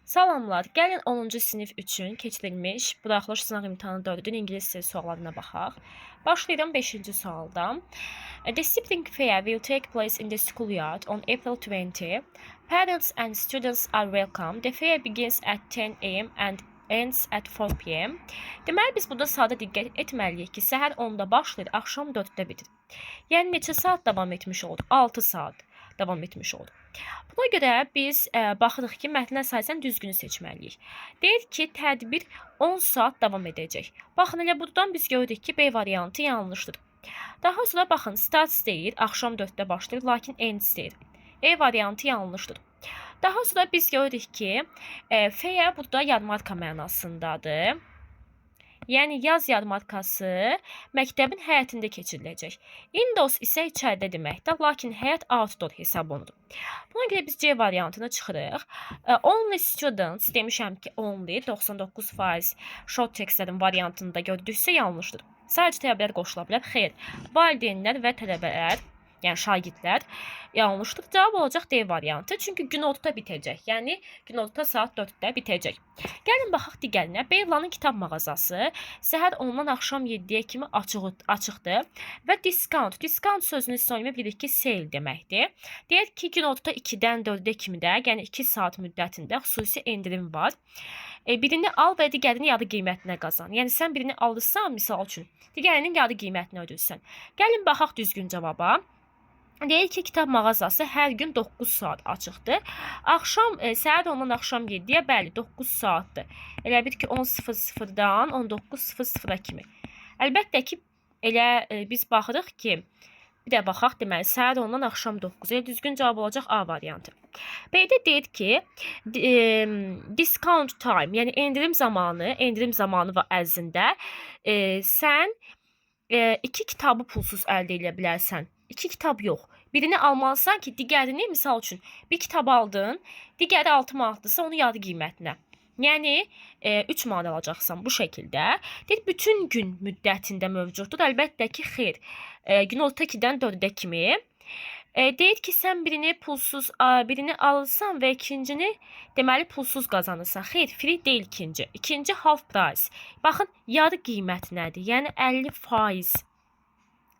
Salamlar. Gəlin 10-cu sinif üçün keçirilmiş buraxılış sınaq imtahanı 4-ün ingilis dili suallarına baxaq. Başlayıram 5-ci sualdan. The spring fair will take place in the schoolyard on April 20. Parents and students are welcome. The fair begins at 10 a.m. and ends at 4 p.m. Deməli biz burada saata diqqət etməliyik ki, səhər 10-da başlayır, axşam 4-də bitir. Yəni neçə saat davam etmiş olur? 6 saat davam etmiş olur. Buna görə biz baxırıq ki, mətnə əsasən düzgünü seçməliyik. Deyir ki, tədbir 10 saat davam edəcək. Baxın, elə buradan biz görürük ki, B variantı yanlışdır. Daha sonra baxın, starts deyir, axşam 4-də başlayır, lakin ends deyir. E variantı yanlışdır. Daha sonra biz görürük ki, fair burada yarmarka mənasındadır. Yəni yaz yarmarkası məktəbin həyətində keçiriləcək. Indoors isə içəridə deməkdir, lakin həyət outdoor hesab olunur. Buna görə biz C variantına çıxırıq. Only students demişəm ki, only 99% short textlərin variantında gördüksə yanlışdır. Sadəcə tələbələr qoşula bilər. Xeyr, valideynlər və tələbələr, yəni şagirdlər yanlışdır. Cavab olacaq D variantı. Çünki günorta bitəcək. Yəni günorta saat 4-də bitəcək. Gəlin baxaq digərinə. Beylanın kitab mağazası səhər 10-dan axşam 7-yə kimi açıqdır və discount. Discount sözünün sinonimi bilirik ki, sale deməkdir. Deyək ki, günorta 2-dən 4-ə kimi də, yəni 2 saat müddətində xüsusi endirim var. Birini al və digərini yarı qiymətinə qazan. Yəni sən birini alırsan, misal üçün, digərinin yarı qiymətini ödürsən. Gəlin baxaq düzgün cavaba. Deyir ki, kitab mağazası hər gün 9 saat açıqdır. Axşam, səhər 10-dan axşam 7-yə, bəli, 9 saatdır. Elə bir ki, 10:00-dan 19:00-a kimi. Əlbəttə ki, elə biz baxırıq ki, bir də baxaq, deməli, səhər 10-dan axşam 9. Elə düzgün cavab olacaq A variantı. B-də deyir ki, discount time, yəni endirim zamanı və ərzində sən 2 kitabı pulsuz əldə edə bilərsən. 2 kitab yox. Birini almalısan ki, digərini, misal üçün, bir kitab aldın, digəri 6 manatdırsa onu yarı qiymətinə. Yəni 3 manat alacaqsan bu şəkildə. Deyir, bütün gün müddətində mövcuddur. Əlbəttə ki, xeyr. Günorta 2-dən 4-ə kimi. Deyir ki, sən birini alırsan və ikincini deməli pulsuz qazanırsan. Xeyr, free deyil ikinci. İkinci half price. Baxın, yarı qiymət nədir? Yəni 50%.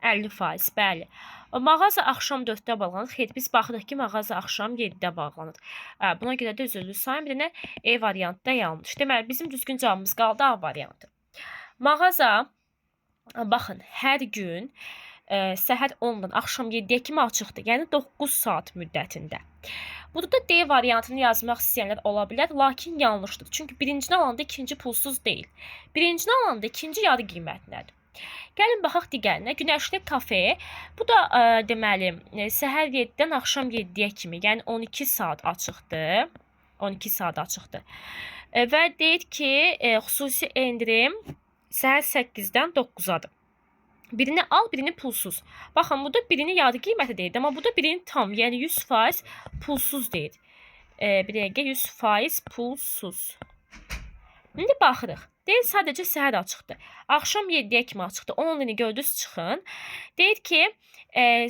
50%, bəli. Mağaza axşam 4-də bağlanır. Xeyr, biz baxırıq ki, mağaza axşam 7-də bağlanır. Buna görə də üzrlü sayın, bir dənə E variantda yanlış. Deməli, bizim düzgün cavabımız qaldı A variantı. Mağaza, baxın, hər gün səhər 10-dan axşam 7-yə kimi açıqdır. Yəni 9 saat müddətində. Burada D variantını yazmaq istəyənlər ola bilər, lakin yanlışdır. Çünki birincini alanda ikinci pulsuz deyil. Birincini alanda ikinci yarı qiymətindədir. Gəlin baxaq digərinə. Günəşli kafe. Bu da deməli səhər 7-dən axşam 7-yə kimi, yəni 12 saat açıqdır. 12 saat açıqdır. Və deyir ki, xüsusi endirim səhər 8-dən 9-adır. Birini al, birini pulsuz. Baxın, burada birini yarı qiyməti deyir, amma burada birini tam, yəni 100% pulsuz deyir. Bir dəqiqə, 100% pulsuz. İndi baxırıq. Deyir, sadəcə səhər açıqdır. Axşam 7-yə kimi açıqdır. 10-ını gördünüz çıxın. Deyir ki,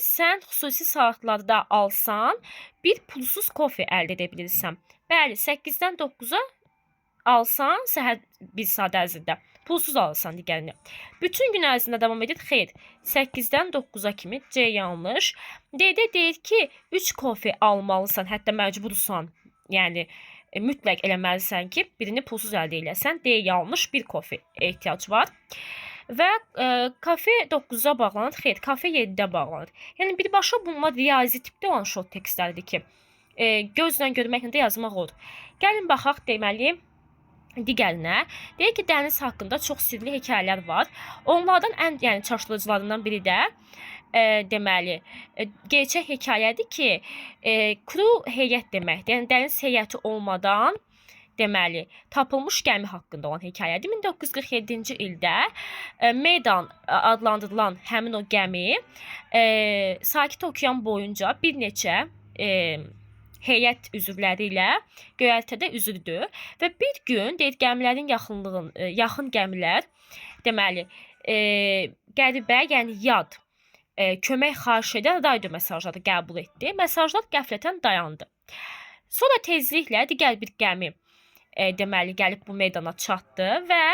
sən xüsusi saatlarda alsan, bir pulsuz kofe əldə edə bilirsən. Bəli, 8-dən 9-a alsan, səhər 1 saat ərzində. Pulsuz alırsan digərini. Bütün gün ərzində davam edir. Xeyr, 8-dən 9-a kimi C yanlış. Deyir ki, 3 kofe almalısan, hətta məcbursan. Yəni, mütləq eləməlisən ki, birini pulsuz əldə eləsən. D yanlış, bir kofe ehtiyac var. Və kafe 9-a bağlanır. Xeyr, kafe 7-də bağlanır. Yəni, birbaşa bunlar riyazi tipdə olan short tekstlərdir ki, gözlə görməklə də yazmaq olur. Gəlin baxaq, deməli, digərinə. Deyir ki, dəniz haqqında çox sirli hekayələr var. Onlardan ən çaşdırıcılarından biri də deməli, gerçək hekayədir ki, crew heyət deməkdir. Yəni dəniz heyəti olmadan deməli, tapılmış gəmi haqqında olan hekayədir. 1947-ci ildə Medan adlandırılan həmin o gəmi Sakit Okean boyunca bir neçə heyət üzvləri ilə göyərtədə üzürdü və bir gün deyir gəmilərin yaxın gəmilər deməli qəribə, yəni yad kömək xahiş edən radio mesajları qəbul etdi. Mesajlar qəflətən dayandı. Sonra tezliklə digər bir gəmi deməli gəlib bu meydana çatdı və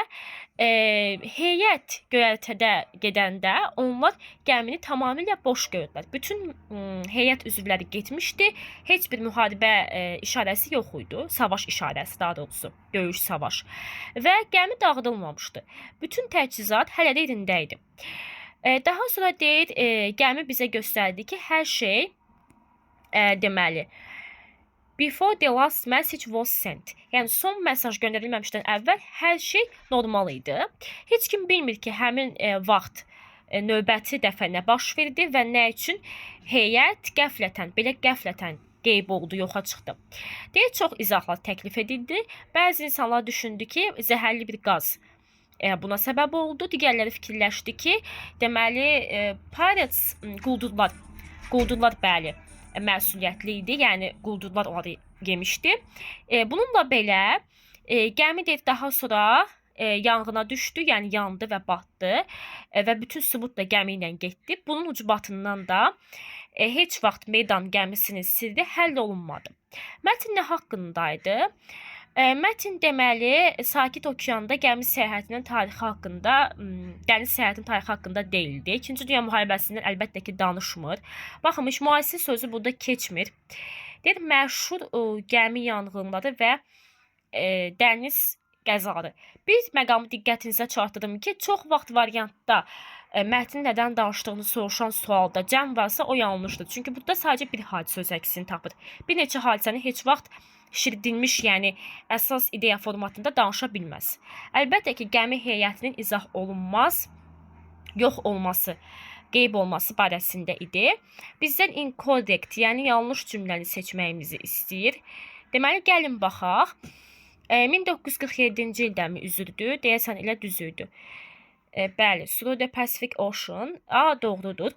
heyət göyərtədə gedəndə onlar gəmini tamamilə boş gördülər. Bütün heyət üzvləri getmişdi. Heç bir müharibə işarəsi yox idi. Savaş işarəsi daha doğrusu, döyüş savaş. Və gəmi dağıdılmamışdı. Bütün təchizat hələ də yerində idi. Daha sonra deyir, gəmi bizə göstərdi ki, hər şey deməli before the last message was sent. Yəni son mesaj göndərilməmişdən əvvəl hər şey normal idi. Heç kim bilmir ki, həmin vaxt növbəti dəfə nə baş verdi və nə üçün heyət belə qəflətən qeyb oldu, yoxa çıxdı. Deyir, çox izahlar təklif edildi. Bəzi insanlar düşündü ki, zəhərli bir qaz buna səbəb oldu. Digərləri fikirləşdi ki, deməli pirates, quldurlar bəli məsuliyyətli idi, yəni quldurlar onları yemişdi. Bununla belə gəmi daha sonra yanğına düşdü, yəni yandı və batdı və bütün sübut da gəmi ilə getdi. Bunun ucbatından da heç vaxt meydan gəmisinin sirri həll olunmadı. Mətn nə haqqındaydı? Mətn deməli Sakit Okeanda gəmi səyahətinin tarixi haqqında, dəniz səyahətinin tarixi haqqında deyildi. 2-ci Dünya müharibəsindən əlbəttə ki, danışmır. Baxın, müasir sözü burada keçmir. Deyir, məşhur gəmi yanğınları və dəniz qəzaları. Bir məqamı diqqətinizə çatdırdım ki, çox vaxt variantda mətnin nədən danışdığını soruşan sualda cəm varsa o yanlışdır. Çünki burada sadəcə bir hadisə öz əksini tapır. Bir neçə hadisəni heç vaxt şirdilmiş, yəni əsas ideya formatında danışa bilməz. Əlbəttə ki, gəmi heyətinin izah olunmaz, yox olması, qeyb olması barəsində idi. Bizdən incorrect, yəni yanlış cümləni seçməyimizi istəyir. Deməli, gəlin baxaq. 1947-ci ildə mi üzürdü? Deyəsən elə düzüydü. Bəli, through the Pacific Ocean. Doğrudur.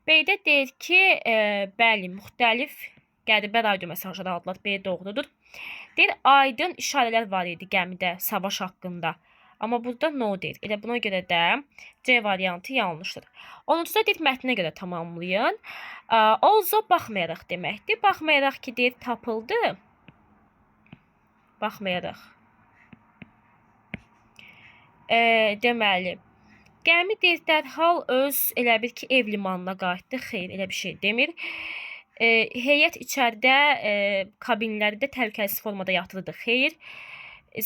B-də deyir ki, bəli, müxtəlif qəribə radio mesajları aldılar. B doğrudur. Deyir, aydın işarələr var idi gəmidə savaş haqqında. Amma burada no deyir. Elə buna görə də C variantı yanlışdır. 10-da deyir, mətninə görə tamamlayın. Also baxmayaraq deməkdir. Baxmayaraq ki, deyir, tapıldı. Baxmayaraq. Deməli, gəmi deyir, dərhal öz elə bir ki, ev limanına qayıtdı. Xeyr, elə bir şey demir. Heyət içəridə kabinlərdə təhlükəsiz formada yatırdı. Xeyr,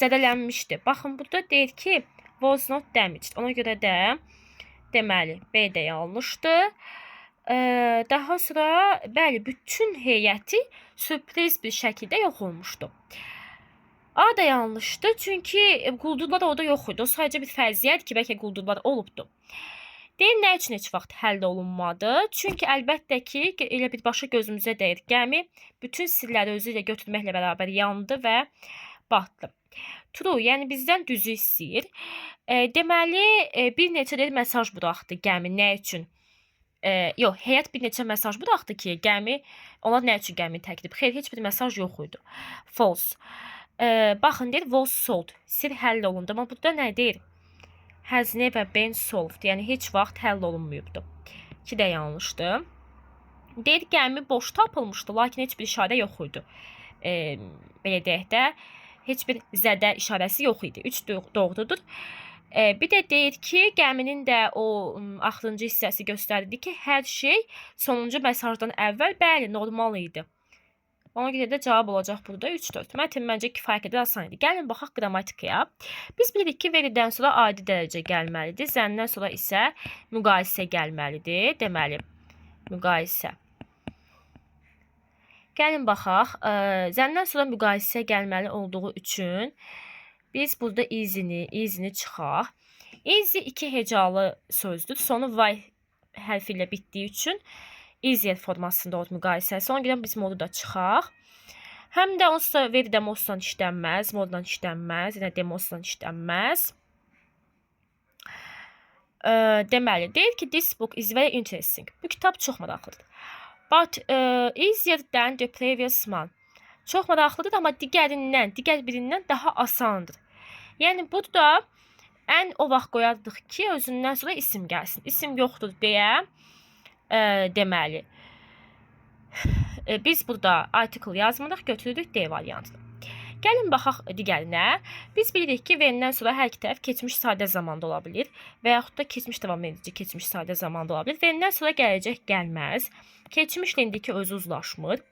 zədələnmişdi. Baxın, burada deyir ki, was not damaged. Ona görə də deməli, B də yanlışdır. Daha sonra, bəli, bütün heyəti sürpriz bir şəkildə yox olmuşdu. A da yanlışdır, çünki quldurlar orada yox idi. O sadəcə bir fərziyyədir ki, bəlkə quldurlar olubdu. Deyir, nə üçün heç vaxt həll olunmadı? Çünki əlbəttə ki, elə birbaşa gözümüzə dəyir. Gəmi bütün sirləri özü ilə götürməklə bərabər yandı və batdı. True, yəni bizdən düzü istəyir. Deməli, bir neçə deyir, mesaj buraxdı gəmi. Nə üçün? Yox, heyət bir neçə mesaj buraxdı ki, gəmi, onlar nə üçün gəmi təklif? Xeyr, heç bir mesaj yox idi. False. Baxın, deyir, was solved. Sir həll olundu. Amma burada nə deyir? Has never been solved. Yəni, heç vaxt həll olunmuyubdu. 2 də yanlışdır. Deyir, gəmi boş tapılmışdı, lakin heç bir işarə yox idi. Belə deyək də, heç bir zədə işarəsi yox idi. 3 doğrudur. Bir də deyir ki, gəminin də o axırıncı hissəsi göstərdi ki, hər şey sonuncu mesajdan əvvəl bəli, normal idi. Ona görə də cavab olacaq burada 3-4. Mətn məncə kifayət qədər asan idi. Gəlin baxaq qrammatikaya. Biz bilirik ki, veridən sonra adi dərəcə gəlməlidir. Zəndən sonra isə müqayisə gəlməlidir. Deməli, müqayisə. Gəlin baxaq. Zəndən sonra müqayisə gəlməli olduğu üçün biz burada easy-ni çıxaq. Easy 2 hecalı sözdür. Sonu y hərfi ilə bitdiyi üçün easier formasında olur müqayisəsi. Ona görə biz modu da çıxaq. Həm də onsuz da veri də moddan işlənməz, moddan işlənməz, yenə demosdan işlənməz. Deməli, deyir ki, this book is very interesting. Bu kitab çox maraqlıdır. But easier than the previous one. Çox maraqlıdır, amma digər birindən daha asandır. Yəni, burada ən o vaxt qoyardıq ki, özündən sonra isim gəlsin. İsim yoxdur deyə deməli, biz burada article yazmırıq, götürürük D variantını. Gəlin baxaq digərinə. Biz bilirik ki, when-dən sonra hər iki tərəf keçmiş sadə zamanda ola bilir və yaxud da keçmiş davam edici keçmiş sadə zamanda ola bilir. When-dən sonra gələcək gəlməz. Keçmişlə indiki özü uzlaşmır.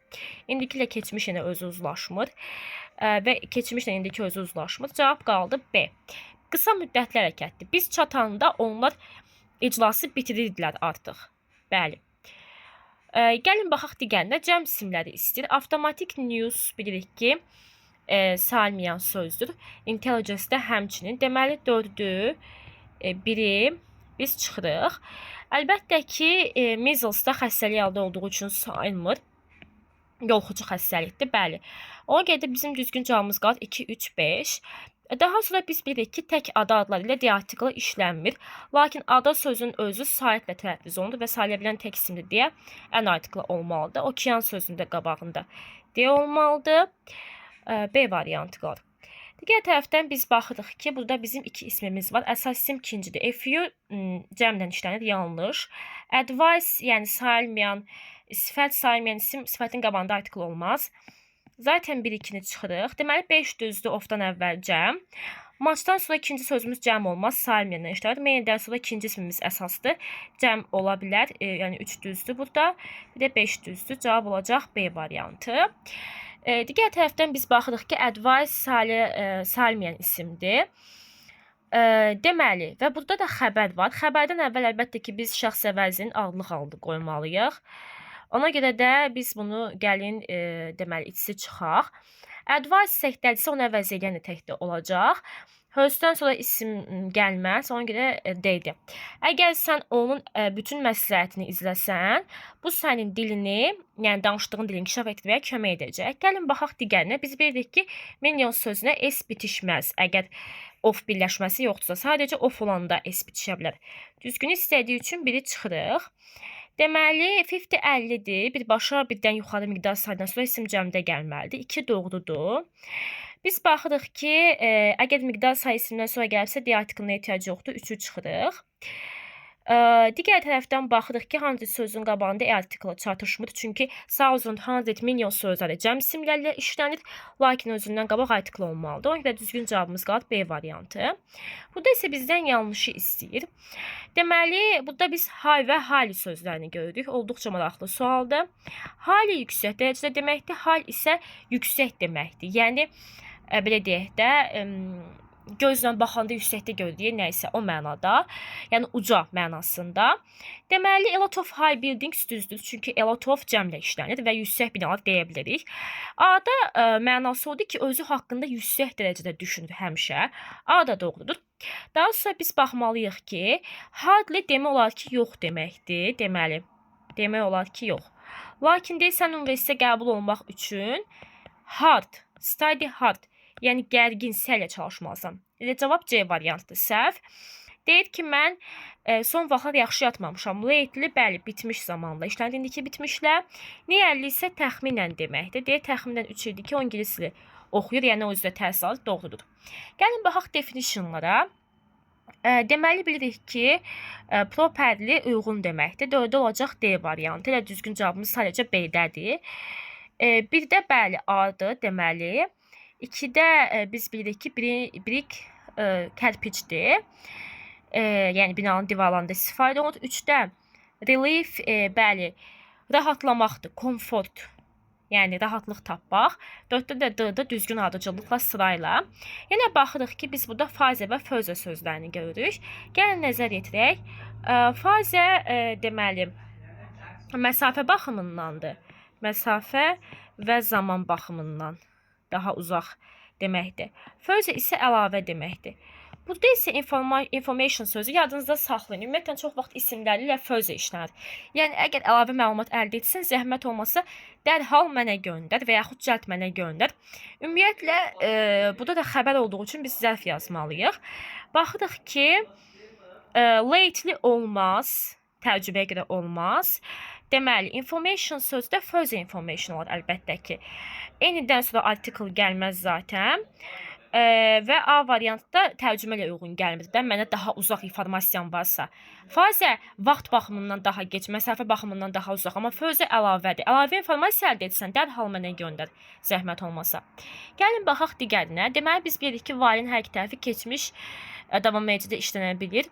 İndiki ilə keçmiş yenə özü uzlaşmır. Və keçmişlə indiki özü uzlaşmır. Cavab qaldı B. Qısa müddətli hərəkətdir. Biz çatanda onlar iclası bitirirdilər artıq. Bəli. Gəlin baxaq digərinə. Cəm isimləri istəyir. Avtomatik news bilirik ki, sayılmayan sözdür. Intelligence də həmçinin. Deməli 4-ü, 1-i biz çıxırıq. Əlbəttə ki, measles-da xəstəlik halda olduğu üçün sayılmır. Yolxucu xəstəlikdir, bəli. Ona görə də bizim düzgün cavabımız qalır 2, 3, 5. Daha sonra biz bilirik ki, tək ada adları ilə D artiklı işlənmir. Lakin ada sözünün özü sayətlə tələffüz olunur və sayıla bilən tək isimdir deyə N artiklı olmalıdır. Okean sözünün də qabağında D olmalıdır. B variantı qalır. Digər tərəfdən biz baxırıq ki, burada bizim iki ismimiz var. Əsas isim ikincidir. Few cəmdən işlənir, yanlış. Advice, yəni sayılmayan, sifət sayılmayan isim sifətin qabağında artikl olmaz. Zaten 1-2-ni çıxırıq. Deməli 5 düzdür ofdan əvvəl cəm. Maçdan sonra ikinci sözümüz cəm olmaz, sayılmayandan işlənir. Meyildən sonra ikinci ismimiz əsasdır. Cəm ola bilər, yəni 3 düzdür burada. Bir də 5 düzdür. Cavab olacaq B variantı. Digər tərəfdən biz baxırıq ki, advice sayılmayan isimdir. Deməli, və burada da xəbər var. Xəbərdən əvvəl əlbəttə ki, biz şəxs əvəzinin adlıq halını qoymalıyıq. Ona görə də biz bunu gəlin, deməli, içsi çıxaq. Advice səhdəlisə onu əvəz edən təkdə olacaq. Hözdən sonra isim gəlməz, ona görə D-dir. Əgər sən onun bütün məsləhətini izləsən, bu sənin dilini, yəni danışdığın dilini inkişaf etdirməyə kömək edəcək. Gəlin baxaq digərinə. Biz bilirik ki, million sözünə S bitişməz. Əgər of birləşməsi yoxdursa, sadəcə of olanda S bitişə bilər. Düzgünü istədiyi üçün biri çıxırıq. Deməli, 50-50-dir. Birbaşa birdən yuxarı miqdar saydan sonra isim cəmdə gəlməlidir. 2 doğrudur. Biz baxırıq ki, əgər miqdar sayı isimdən sonra gəlirsə, D artiklına ehtiyac yoxdur. 3-ü çıxırıq. Digər tərəfdən baxırıq ki, 100 sözün qabağında E artiklı çatışmır. Çünki 100 million sözləri cəm isimlərlə işlənir. Lakin özündən qabaq artiklı olmalıdır. Ona görə düzgün cavabımız qalır B variantı. Burada isə bizdən yanlışı istəyir. Deməli, burada biz hal və hali sözlərini görürük. Olduqca maraqlı sualdır. Hali yüksək dərəcədə deməkdir. Hal isə yüksək deməkdir. Yəni, belə deyək də, gözlə baxanda yüksəkdə gördüyü nəysə o mənada, yəni uca mənasında. Deməli, a lot of high buildings düzdür, çünki a lot of cəmlə işlənir və yüksək binalar deyə bilərik. A-da mənası odur ki, özü haqqında yüksək dərəcədə düşünür həmişə. A da doğrudur. Daha sonra biz baxmalıyıq ki, hardly demək olar ki, yox deməkdir. Deməli, demək olar ki, yox. Lakin deyirsən, universitetə qəbul olmaq üçün hard, study hard, yəni gərgin səylə çalışmalısan. Elə cavab C variantıdır, səhv. Deyir ki, mən son vaxtlar yaxşı yatmamışam. Lately, bəli, bitmiş zamanla işlənir. İndiki bitmişlə. Nearly isə təxminən deməkdir. Deyir, təxminən 3 ildir ki, o ingilis dili oxuyur, yəni o üzrə təhsil alır, doğrudur. Gəlin baxaq definitionlara. Deməli, bilirik ki, properly uyğun deməkdir. 4-də olacaq D variantı. Elə düzgün cavabımız sadəcə B-dədir. Bir də bəli, A-dır, deməli. 2-də biz bilirik ki, brick kərpicdir. Yəni, binanın divarlarında istifadə olunur. 3-də relief, bəli, rahatlamaqdır, komfort. Yəni, rahatlıq tapmaq. 4-də də D-də düzgün ardıcıllıqla sırayla. Yenə baxırıq ki, biz burada fazə və fözə sözlərini görürük. Gəlin nəzər yetirək. Fazə, deməli, məsafə baxımındandır. Məsafə və zaman baxımından daha uzaq deməkdir. Fözə isə əlavə deməkdir. Burada isə information sözü yadınızda saxlayın. Ümumiyyətlə, çox vaxt isimləri ilə fözə işlənir. Yəni, əgər əlavə məlumat əldə etsin, zəhmət olmasa, dərhal mənə göndər və yaxud cəld mənə göndər. Ümumiyyətlə, burada da xəbər olduğu üçün biz zərf yazmalıyıq. Baxırıq ki, lately olmaz, təcrübəyə görə olmaz. Deməli, information sözdə further information olar əlbəttə ki. Eynidən sonra article gəlməz zaten. və A variantı da tərcümə ilə uyğun gəlmir də. Mənə daha uzaq informasiyam varsa. Fazə vaxt baxımından daha gec, məsafə baxımından daha uzaq, amma fözə əlavədir. Əlavə informasiya əldə etsən, dərhal mənə göndər, zəhmət olmasa. Gəlin baxaq digərinə. Deməli biz bilirik ki, valin hər iki tərəfi keçmiş davam edicidə işlənə bilir.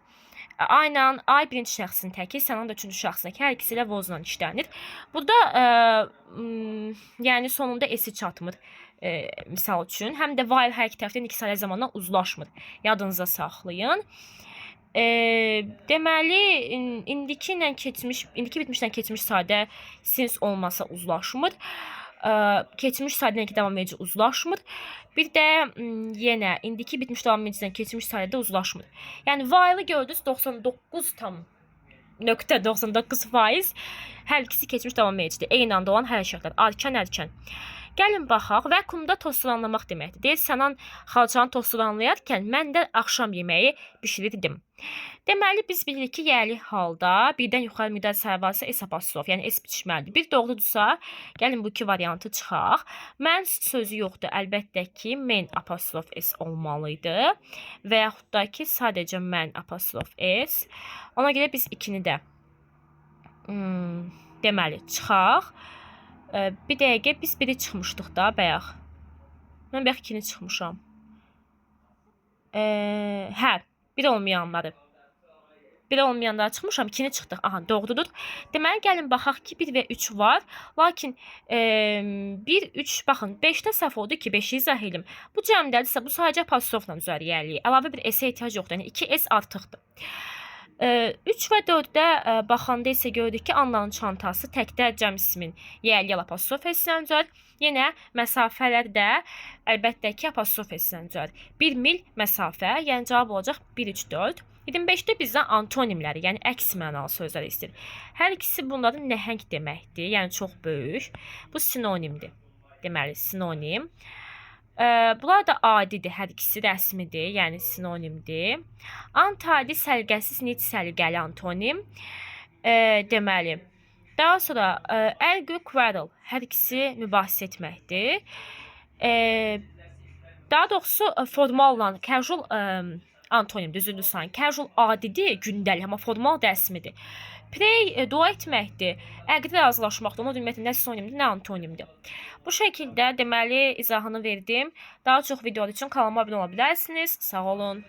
Aynen ay birinci şəxsin təki, sənan da üçüncü şəxsin təki, hər ikisi ilə vozla işlənir. Burada yəni sonunda esi çatmır. Misal üçün, həm də while hər iki tərəfdən iki saylı zamanla uzlaşmır. Yadınıza saxlayın. Deməli, indiki bitmişlə keçmiş sadə since olmasa uzlaşmır. Keçmiş sadədən ki davam edici uzlaşmır. Bir də yenə indiki bitmiş davam edicidən keçmiş sadədə uzlaşmır. Yəni while-ı gördünüz 99,99% hər ikisi keçmiş davam edicidir. Eyni anda olan hərəkətlər, arkan, ərkan. Gəlin baxaq, vəkumda tosturanlamaq deməkdir. Deyil, sənan xalçanı tosturanlayarkən mən də axşam yeməyi bişirirdim. Deməli, biz bilirik ki, yəli halda birdən yuxarı müdət sayı varsa S apostrof, yəni S bitişməlidir. Bir doğrudursa, gəlin bu iki variantı çıxaq. Mən sözü yoxdur, əlbəttə ki, men apostrof S olmalıydı. Və yaxud da ki, sadəcə mən apostrof S. Ona görə biz ikini də deməli, çıxaq. Bir dəqiqə biz biri çıxmışdıq da bayaq. Mən bayaq ikini çıxmışam. Hə, biri olmayanları. Biri olmayanlara çıxmışam, ikini çıxdıq. Aha, doğrudur. Deməli, gəlin baxaq ki, 1 və 3 var. Lakin 1, 3, baxın, 5-də səhv oldu ki, 5-i izah edim. Bu cəmdədirsə, bu sadəcə apostrofla üzəriyəliyik. Əlavə bir S-ə ehtiyac yoxdur. Yəni 2S artıqdır. 3 və 4-də baxanda isə gördük ki, Annanın çantası təkdə cəm ismin yəli apostrof S-lə düzəlir. Yenə məsafələr də əlbəttə ki, apostrof S-lə düzəlir. 1 mil məsafə, yəni cavab olacaq 1, 3, 4. 25-də bizdən antonimləri, yəni əks mənalı sözlər istəyir. Hər ikisi bunların nəhəng deməkdir, yəni çox böyük. Bu sinonimdir. Deməli, sinonim. Bunlar da adidir, hər ikisi rəsmidir, yəni sinonimdir. Antadi, səliqəsiz, nic səliqəli antonim. Deməli, daha sonra argue, quarrel, hər ikisi mübahisə etməkdir. Daha doğrusu formalla casual antonim, düzüldür sanki. Casual adidir, gündəlik, amma formal rəsmidir. Pray, dua etməkdir. Əqdi razılaşmaqdır. Ona ümumiyyətlə nə sinonimdir, nə antonimdir. Bu şəkildə deməli izahını verdim. Daha çox videolar üçün kanalıma abunə ola bilərsiniz. Sağ olun.